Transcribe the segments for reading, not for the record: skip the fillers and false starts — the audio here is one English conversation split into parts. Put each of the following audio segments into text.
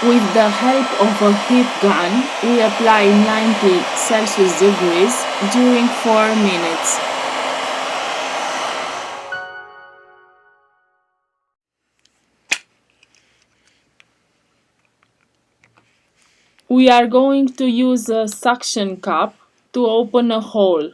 With the help of a heat gun, we apply 90 Celsius degrees during 4 minutes. We are going to use a suction cup to open a hole.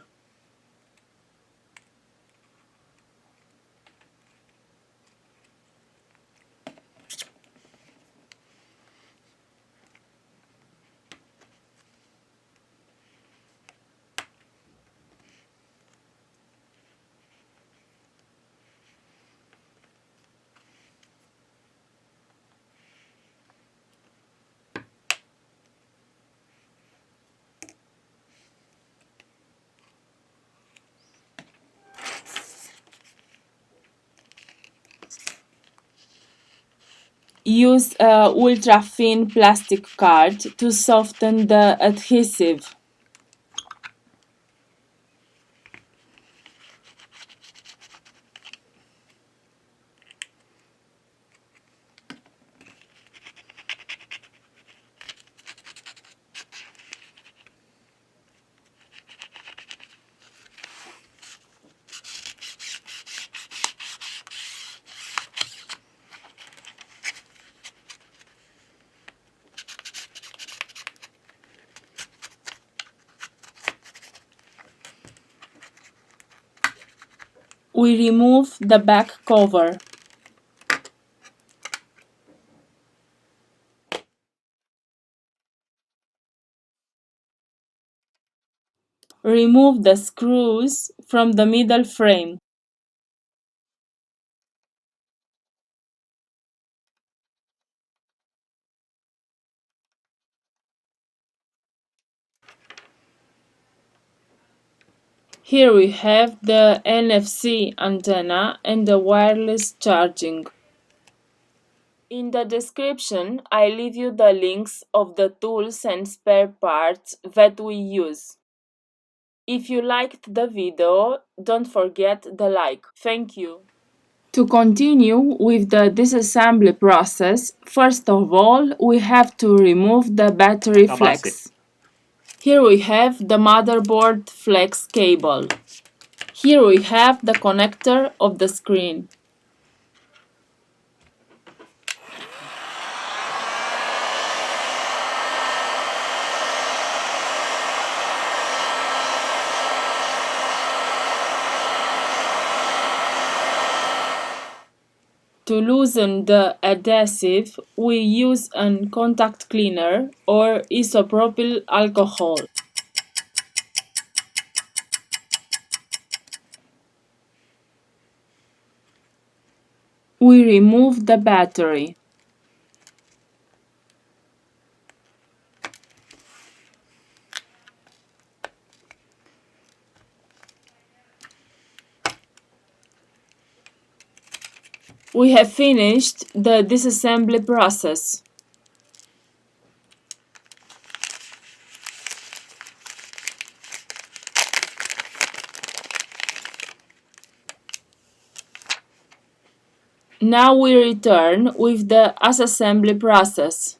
Use a ultra-thin plastic card to soften the adhesive. We remove the back cover. Remove the screws from the middle frame. Here we have the NFC antenna and the wireless charging. In the description, I leave you the links of the tools and spare parts that we use. If you liked the video, don't forget the like. Thank you. To continue with the disassembly process, first of all, we have to remove the battery flex. Here we have the motherboard flex cable. Here we have the connector of the screen. To loosen the adhesive, we use a contact cleaner or isopropyl alcohol. We remove the battery. We have finished the disassembly process. Now we return with the assembly process.